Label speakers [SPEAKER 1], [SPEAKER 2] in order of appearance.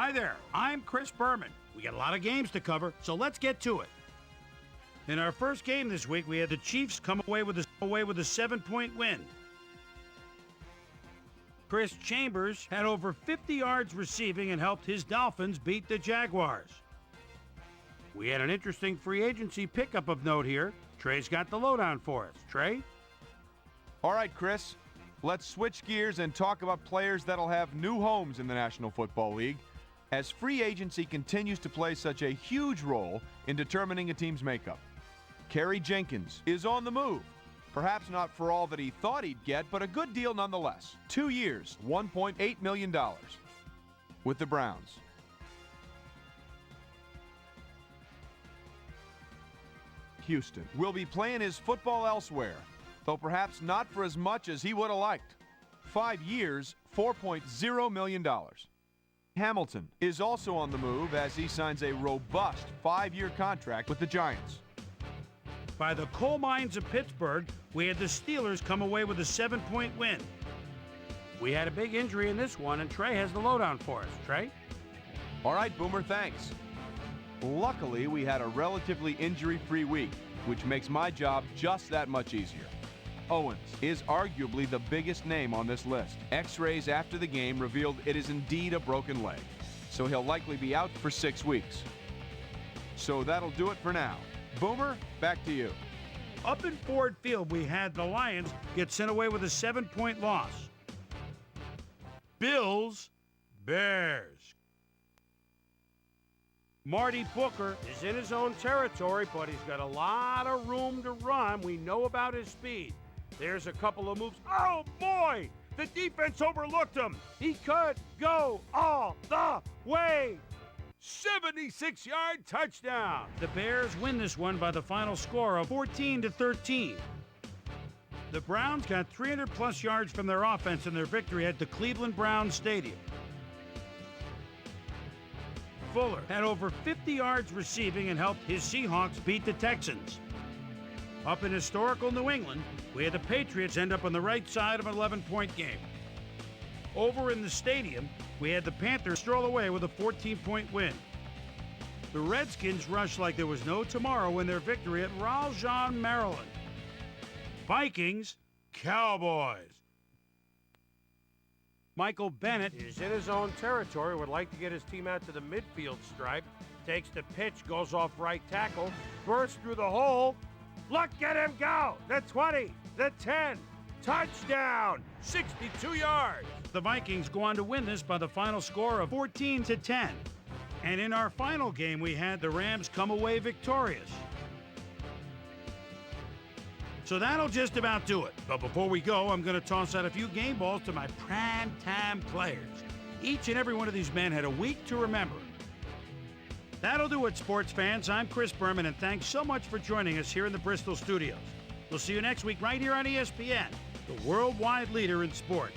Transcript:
[SPEAKER 1] Hi there, I'm Chris Berman. We got a lot of games to cover, so let's get to it. In our first game this week, we had the Chiefs come away with a 7-point win. Chris Chambers had over 50 yards receiving and helped his Dolphins beat the Jaguars. We had an interesting free agency pickup of note here. Trey's got the lowdown for us. Trey?
[SPEAKER 2] All right, Chris. Let's switch gears and talk about players that'll have new homes in the National Football League, as free agency continues to play such a huge role in determining a team's makeup. Kerry Jenkins is on the move. Perhaps not for all that he thought he'd get, but a good deal nonetheless. 2 years, $1.8 million with the Browns. Houston will be playing his football elsewhere, though perhaps not for as much as he would have liked. 5 years, $4.0 million. Hamilton is also on the move as he signs a robust 5-year contract with the Giants.
[SPEAKER 1] By the coal mines of Pittsburgh, we had the Steelers come away with a 7-point win. We had a big injury in this one, and Trey has the lowdown for us. Trey?
[SPEAKER 2] All right, Boomer, thanks. Luckily, we had a relatively injury-free week, which makes my job just that much easier. Owens is arguably the biggest name on this list. X-rays after the game revealed it is indeed a broken leg, so he'll likely be out for 6 weeks. So that'll do it for now. Boomer, back to you.
[SPEAKER 1] Up in Ford Field, we had the Lions get sent away with a 7-point loss. Bills, Bears. Marty Booker is in his own territory, but he's got a lot of room to run. We know about his speed. There's a couple of moves. Oh, boy! The defense overlooked him. He could go all the way. 76-yard touchdown. The Bears win this one by the final score of 14-13. The Browns got 300-plus yards from their offense in their victory at the Cleveland Browns Stadium. Fuller had over 50 yards receiving and helped his Seahawks beat the Texans. Up in historical New England, we had the Patriots end up on the right side of an 11-point game. Over in the stadium, we had the Panthers stroll away with a 14-point win. The Redskins rushed like there was no tomorrow in their victory at Raleigh, Maryland. Vikings, Cowboys. Michael Bennett is in his own territory, would like to get his team out to the midfield stripe. Takes the pitch, goes off right tackle, bursts through the hole. Look at him go! The 20, the 10, touchdown! 62 yards! The Vikings go on to win this by the final score of 14-10. And in our final game, we had the Rams come away victorious. So that'll just about do it. But before we go, I'm going to toss out a few game balls to my prime-time players. Each and every one of these men had a week to remember. That'll do it, sports fans. I'm Chris Berman, and thanks so much for joining us here in the Bristol studios. We'll see you next week right here on ESPN, the worldwide leader in sports.